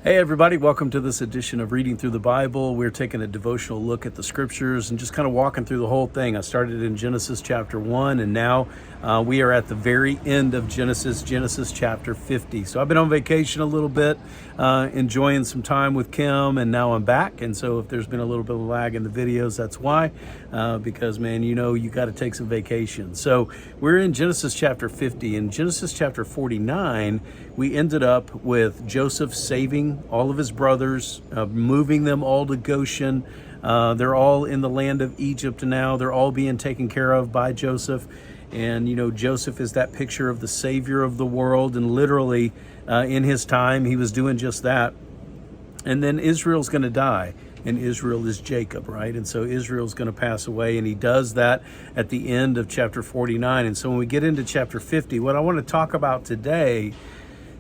Hey everybody, welcome to this edition of Reading Through the Bible. We're taking a devotional look at the scriptures and just kind of walking through the whole thing. I started in Genesis chapter 1 and now we are at the very end of Genesis chapter 50. So I've been on vacation a little bit, enjoying some time with Kim, and now I'm back. And so if there's been a little bit of lag in the videos, that's why, because man, you got to take some vacation. So we're in Genesis chapter 50. In Genesis chapter 49, we ended up with Joseph saving all of his brothers, moving them all to Goshen. They're all in the land of Egypt now. They're all being taken care of by Joseph. And, Joseph is that picture of the Savior of the world. And literally, in his time, he was doing just that. And then Israel's going to die. And Israel is Jacob, right? And so Israel's going to pass away. And he does that at the end of chapter 49. And so when we get into chapter 50, what I want to talk about today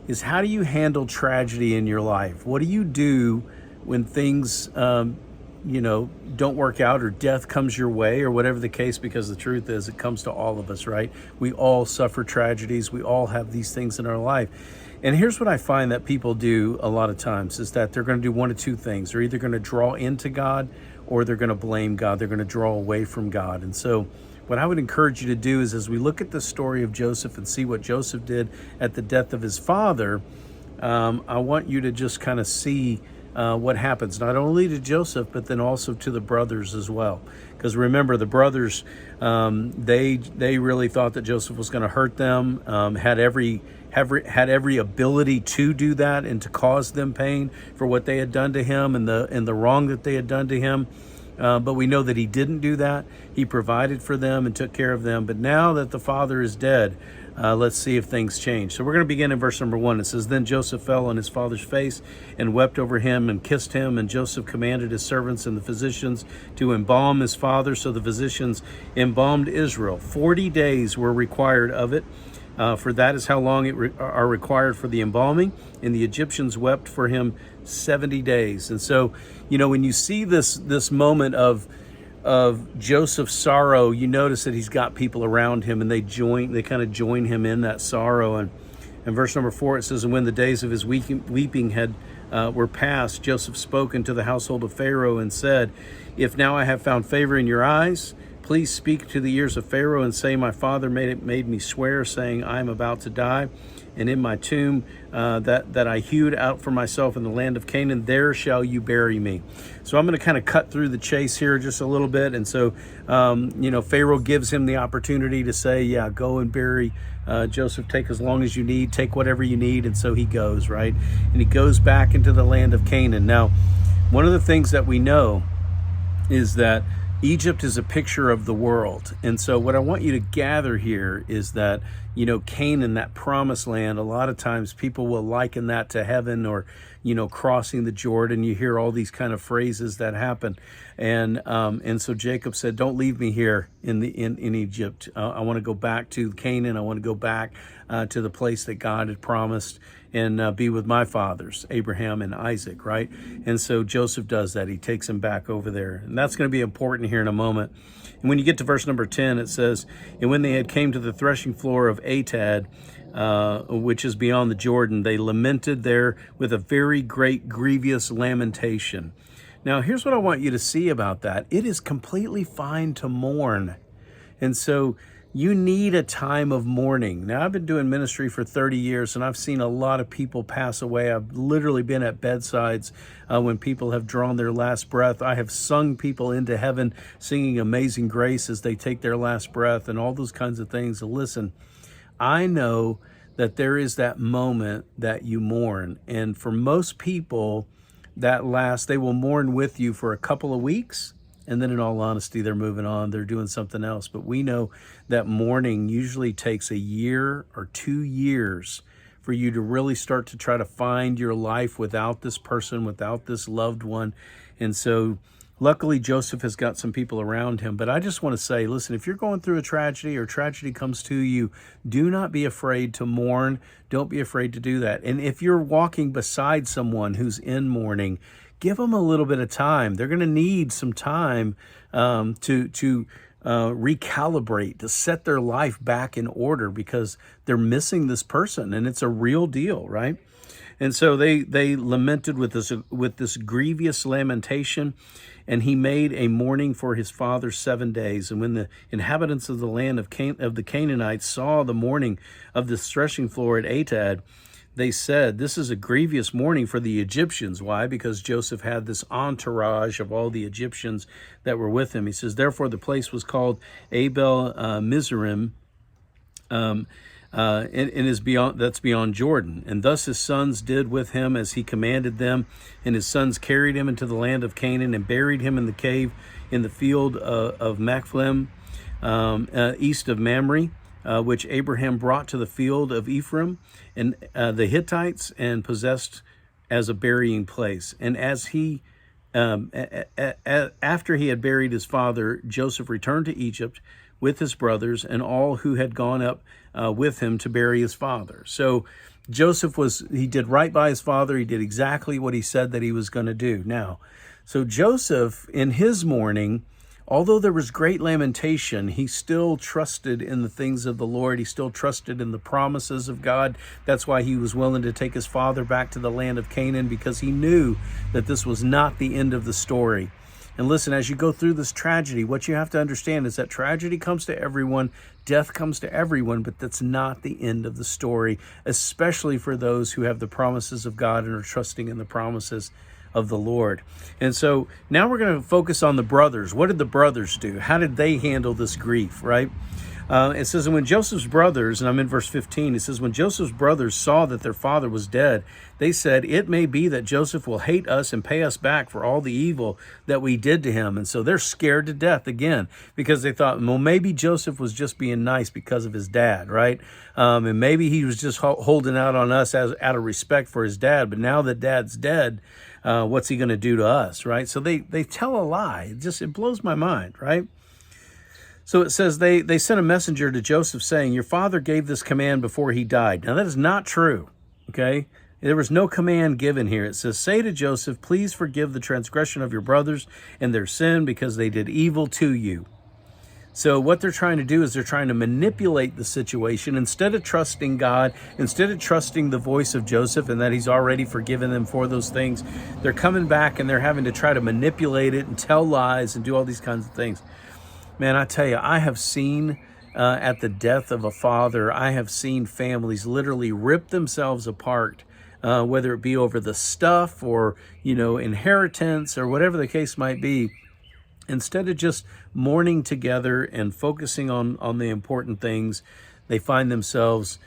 is how do you handle tragedy in your life? What do you do when things, don't work out, or death comes your way, or whatever the case, because the truth is it comes to all of us, right? We all suffer tragedies. We all have these things in our life. And here's what I find that people do a lot of times is that they're going to do one of two things. They're either going to draw into God or they're going to blame God. They're going to draw away from God. And so what I would encourage you to do is, as we look at the story of Joseph and see what Joseph did at the death of his father, I want you to just kind of see what happens, not only to Joseph, but then also to the brothers as well. Because remember, the brothers, they really thought that Joseph was going to hurt them, had every ability to do that and to cause them pain for what they had done to him and the wrong that they had done to him. But we know that he didn't do that. He provided for them and took care of them. But now that the father is dead, let's see if things change. So we're going to begin in verse number 1. It says, "Then Joseph fell on his father's face and wept over him and kissed him. And Joseph commanded his servants and the physicians to embalm his father. So the physicians embalmed Israel. 40 days were required of it. For that is how long are required for the embalming. And the Egyptians wept for him 70 days. And so, when you see this moment of Joseph's sorrow, you notice that he's got people around him, and they kind of join him in that sorrow. And in verse number 4, it says, "And when the days of his weeping were past, Joseph spoke into the household of Pharaoh and said, 'If now I have found favor in your eyes, please speak to the ears of Pharaoh and say, my father made me swear, saying, I am about to die. And in my tomb that I hewed out for myself in the land of Canaan, there shall you bury me.'" So I'm going to kind of cut through the chase here just a little bit. And so, Pharaoh gives him the opportunity to say, yeah, go and bury Joseph. Take as long as you need. Take whatever you need. And so he goes, right? And he goes back into the land of Canaan. Now, one of the things that we know is that Egypt is a picture of the world. And so what I want you to gather here is that, Canaan, that promised land, a lot of times people will liken that to heaven, or, crossing the Jordan. You hear all these kind of phrases that happen. And so Jacob said, don't leave me here in Egypt. I want to go back to Canaan. I want to go back to the place that God had promised and be with my fathers, Abraham and Isaac, right? And so Joseph does that. He takes him back over there. And that's going to be important here in a moment. And when you get to verse number 10, it says, "And when they had came to the threshing floor of Atad, which is beyond the Jordan, they lamented there with a very great grievous lamentation." Now, here's what I want you to see about that. It is completely fine to mourn. And so you need a time of mourning. Now, I've been doing ministry for 30 years, and I've seen a lot of people pass away. I've literally been at bedsides when people have drawn their last breath. I have sung people into heaven singing Amazing Grace as they take their last breath and all those kinds of things. So listen, I know that there is that moment that you mourn. And for most people, they will mourn with you for a couple of weeks. And then in all honesty, they're moving on. They're doing something else. But we know that mourning usually takes a year or 2 years for you to really start to try to find your life without this person, without this loved one. And so luckily, Joseph has got some people around him. But I just want to say, listen, if you're going through a tragedy or tragedy comes to you, do not be afraid to mourn. Don't be afraid to do that. And if you're walking beside someone who's in mourning, give them a little bit of time. They're going to need some time to recalibrate, to set their life back in order, because they're missing this person, and it's a real deal, right? And so they lamented with this grievous lamentation, and he made a mourning for his father 7 days. And when the inhabitants of the land of the Canaanites saw the mourning of the threshing floor at Atad, they said, "This is a grievous mourning for the Egyptians." Why? Because Joseph had this entourage of all the Egyptians that were with him. He says, "Therefore the place was called Abel Mizraim, and is beyond, that's beyond Jordan. And thus his sons did with him as he commanded them, and his sons carried him into the land of Canaan and buried him in the cave in the field of Machpelah, east of Mamre, which Abraham brought to the field of Ephraim and the Hittites, and possessed as a burying place. And as he after he had buried his father, Joseph returned to Egypt with his brothers and all who had gone up with him to bury his father." So Joseph he did right by his father. He did exactly what he said that he was going to do. Now, so Joseph, in his mourning, although there was great lamentation, he still trusted in the things of the Lord. He still trusted in the promises of God. That's why he was willing to take his father back to the land of Canaan, because he knew that this was not the end of the story. And listen, as you go through this tragedy, what you have to understand is that tragedy comes to everyone, death comes to everyone, but that's not the end of the story, especially for those who have the promises of God and are trusting in the promises of the Lord. And so now we're going to focus on the brothers. What did the brothers do? How did they handle this grief, right? It says, and when Joseph's brothers, and I'm in verse 15, it says, when Joseph's brothers saw that their father was dead, they said, "It may be that Joseph will hate us and pay us back for all the evil that we did to him." And so they're scared to death again, because they thought, well, maybe Joseph was just being nice because of his dad, right? And maybe he was just holding out on us out of respect for his dad. But now that dad's dead, what's he going to do to us, right? So they tell a lie. It blows my mind, right? So it says they sent a messenger to Joseph saying, "Your father gave this command before he died." Now that is not true, okay? There was no command given here. It says, "Say to Joseph, please forgive the transgression of your brothers and their sin, because they did evil to you." So what they're trying to do is they're trying to manipulate the situation. Instead of trusting God, instead of trusting the voice of Joseph and that he's already forgiven them for those things, they're coming back and they're having to try to manipulate it and tell lies and do all these kinds of things. Man, I tell you, I have seen at the death of a father, I have seen families literally rip themselves apart, whether it be over the stuff or, inheritance or whatever the case might be. Instead of just mourning together and focusing on the important things, they find themselves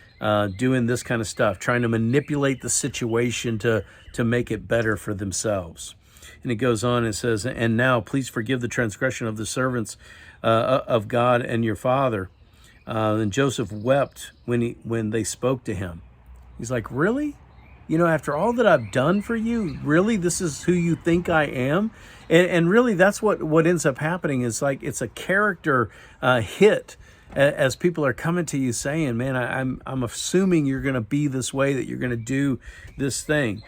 doing this kind of stuff, trying to manipulate the situation to make it better for themselves. And it goes on and says, "And now please forgive the transgression of the servants of God and your father." And Joseph wept when they spoke to him. He's like, "Really? After all that I've done for you, really, this is who you think I am?" And really, that's what ends up happening. Is like it's a character hit as people are coming to you saying, "Man, I'm assuming you're going to be this way, that you're going to do this thing."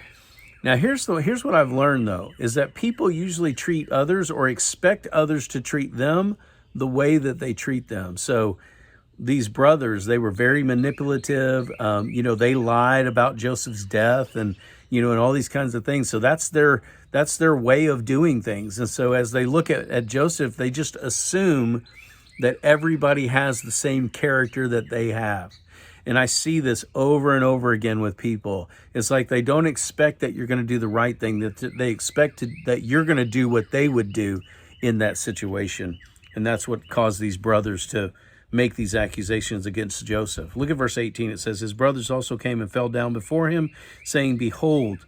Now, here's what I've learned, though, is that people usually treat others or expect others to treat them the way that they treat them. So these brothers, they were very manipulative. They lied about Joseph's death and all these kinds of things. So that's their way of doing things. And so as they look at Joseph, they just assume that everybody has the same character that they have. And I see this over and over again with people. It's like they don't expect that you're going to do the right thing, that they expect that you're going to do what they would do in that situation. And that's what caused these brothers to make these accusations against Joseph. Look at verse 18. It says, "His brothers also came and fell down before him, saying, 'Behold,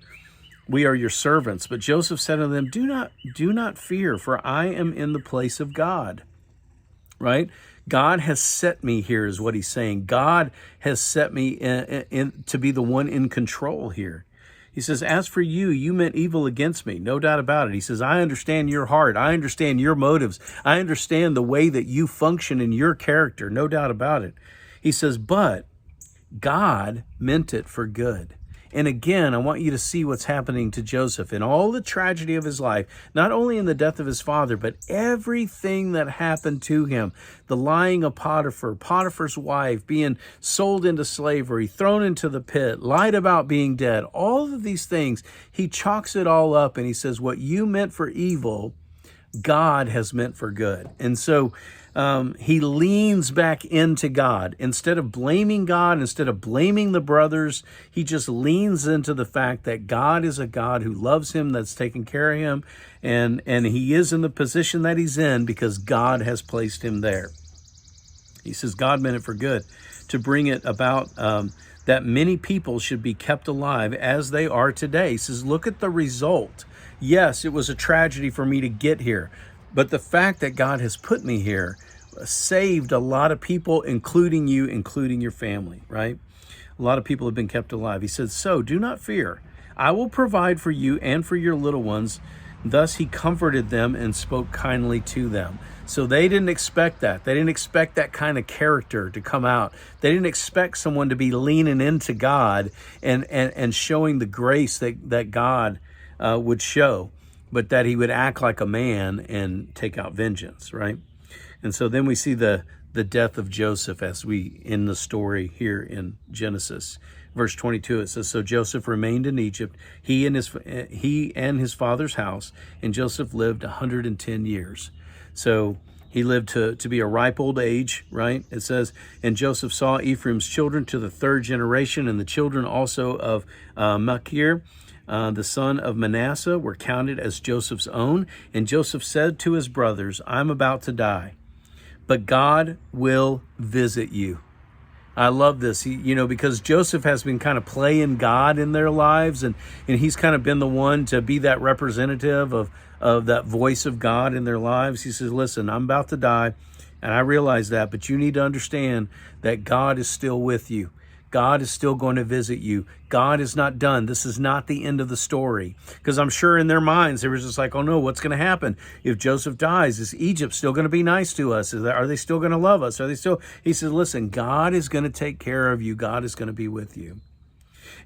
we are your servants.' But Joseph said to them, 'Do not fear, for I am in the place of God.'" Right? God has set me here, is what he's saying. God has set me in to be the one in control here. He says, "As for you, you meant evil against me." No doubt about it. He says, "I understand your heart. I understand your motives. I understand the way that you function in your character." No doubt about it. He says, "But God meant it for good." And again, I want you to see what's happening to Joseph in all the tragedy of his life, not only in the death of his father, but everything that happened to him. The lying of Potiphar, Potiphar's wife, being sold into slavery, thrown into the pit, lied about being dead. All of these things, he chalks it all up and he says, what you meant for evil, God has meant for good. And so he leans back into God. Instead of blaming God, instead of blaming the brothers, he just leans into the fact that God is a God who loves him, that's taking care of him, and he is in the position that he's in because God has placed him there. He says God meant it for good, to bring it about that many people should be kept alive as they are today. He says, look at the result. Yes, it was a tragedy for me to get here, but the fact that God has put me here saved a lot of people, including you, including your family, right? A lot of people have been kept alive. He says, so do not fear. I will provide for you and for your little ones. Thus he comforted them and spoke kindly to them. So they didn't expect that. They didn't expect that kind of character to come out. They didn't expect someone to be leaning into God and showing the grace that God would show, but that he would act like a man and take out vengeance, right? And so then we see the death of Joseph as we end the story here in Genesis. Verse 22, it says, so Joseph remained in Egypt, he and his father's house, and Joseph lived 110 years. So he lived to be a ripe old age, right? It says, and Joseph saw Ephraim's children to the third generation, and the children also of Machir, the son of Manasseh, were counted as Joseph's own. And Joseph said to his brothers, I'm about to die, but God will visit you. I love this, because Joseph has been kind of playing God in their lives, and he's kind of been the one to be that representative of that voice of God in their lives. He says, listen, I'm about to die, and I realize that, but you need to understand that God is still with you. God is still going to visit you. God is not done. This is not the end of the story. Because I'm sure in their minds, they were just like, oh no, what's going to happen? If Joseph dies, is Egypt still going to be nice to us? Are they still going to love us? He says, listen, God is going to take care of you. God is going to be with you.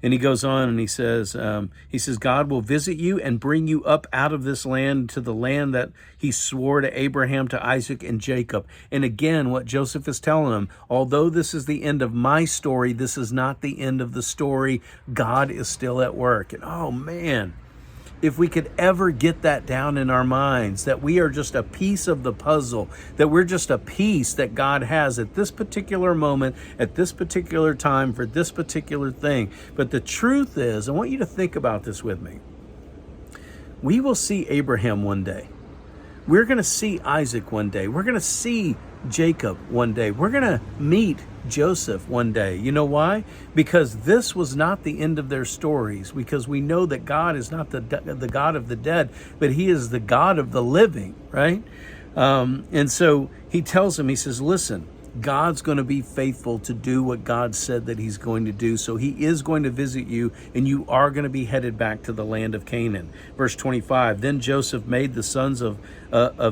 And he goes on and he says, God will visit you and bring you up out of this land to the land that he swore to Abraham, to Isaac, and Jacob. And again, what Joseph is telling him, although this is the end of my story, this is not the end of the story. God is still at work. And oh man, if we could ever get that down in our minds, that we are just a piece of the puzzle, that we're just a piece that God has at this particular moment, at this particular time, for this particular thing. But the truth is, I want you to think about this with me. We will see Abraham one day. We're going to see Isaac one day. We're going to see Jacob one day. We're going to meet Joseph one day. You know why? Because this was not the end of their stories, because we know that God is not the God of the dead, but he is the God of the living, right? And so he tells him, he says, listen, God's going to be faithful to do what God said that he's going to do. So he is going to visit you, and you are going to be headed back to the land of Canaan. Verse 25, then Joseph made the sons of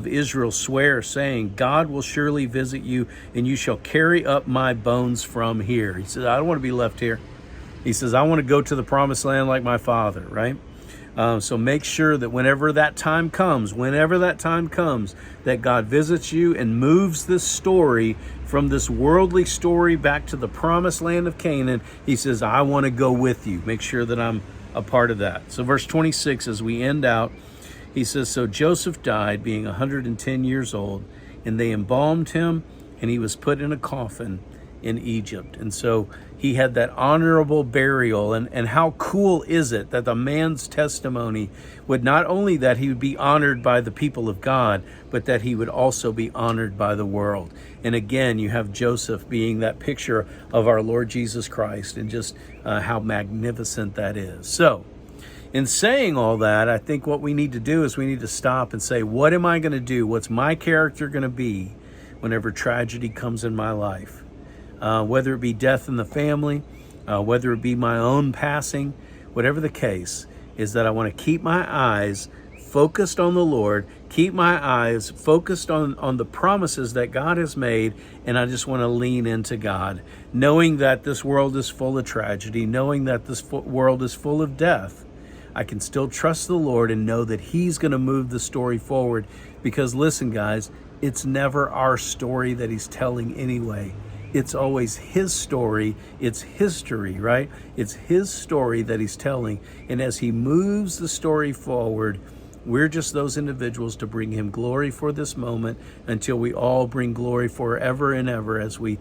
Israel swear, saying, God will surely visit you, and you shall carry up my bones from here. He says, I don't want to be left here. He says, I want to go to the promised land like my father, right? So make sure that whenever that time comes, that God visits you and moves this story from this worldly story back to the promised land of Canaan. He says, I want to go with you. Make sure that I'm a part of that. So verse 26, as we end out, he says, so Joseph died being 110 years old, and they embalmed him, and he was put in a coffin in Egypt. And so he had that honorable burial. And how cool is it that the man's testimony would not only that he would be honored by the people of God, but that he would also be honored by the world. And again, you have Joseph being that picture of our Lord Jesus Christ, and just how magnificent that is. So in saying all that, I think what we need to do is we need to stop and say, what am I going to do? What's my character going to be whenever tragedy comes in my life? Whether it be death in the family, whether it be my own passing, whatever the case, is that I want to keep my eyes focused on the Lord, keep my eyes focused on the promises that God has made, and I just want to lean into God, knowing that this world is full of tragedy, knowing that this world is full of death. I can still trust the Lord and know that He's going to move the story forward, because listen, guys, it's never our story that He's telling anyway. It's always His story. It's history, right? It's His story that He's telling. And as He moves the story forward, we're just those individuals to bring Him glory for this moment until we all bring glory forever and ever as we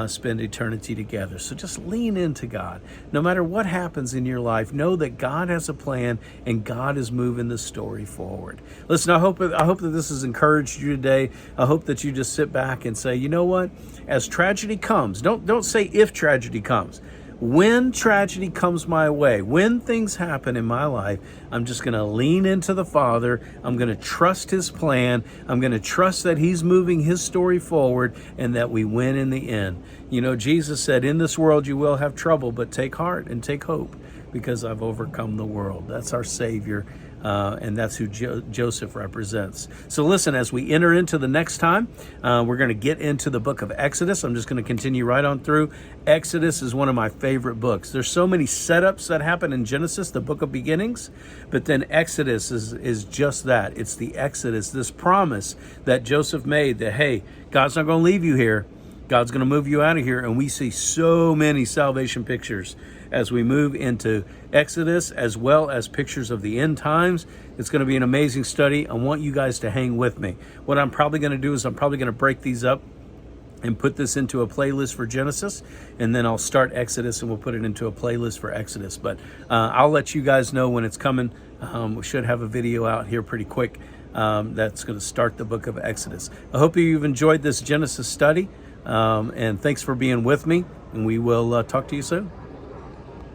spend eternity together. So just lean into God. No matter what happens in your life, know that God has a plan and God is moving the story forward. Listen, I hope that this has encouraged you today. I hope that you just sit back and say, you know what? As tragedy comes, don't say if tragedy comes. When tragedy comes my way, when things happen in my life, I'm just going to lean into the Father. I'm going to trust His plan. I'm going to trust that He's moving His story forward and that we win in the end. You know, Jesus said, in this world you will have trouble, but take heart and take hope, because I've overcome the world. That's our Savior. And that's who Joseph represents. So listen, as we enter into the next time, we're going to get into the book of Exodus. I'm just going to continue right on through. Exodus is one of my favorite books. There's so many setups that happen in Genesis, the book of beginnings, but then Exodus is just that. It's the Exodus, this promise that Joseph made that, hey, God's not going to leave you here. God's going to move you out of here. And we see so many salvation pictures as we move into Exodus, as well as pictures of the end times. It's going to be an amazing study. I want you guys to hang with me. What I'm probably going to do is I'm probably going to break these up and put this into a playlist for Genesis, and then I'll start Exodus and we'll put it into a playlist for Exodus. But I'll let you guys know when it's coming. We should have a video out here pretty quick that's going to start the book of Exodus. I hope you've enjoyed this Genesis study, and thanks for being with me, and we will talk to you soon.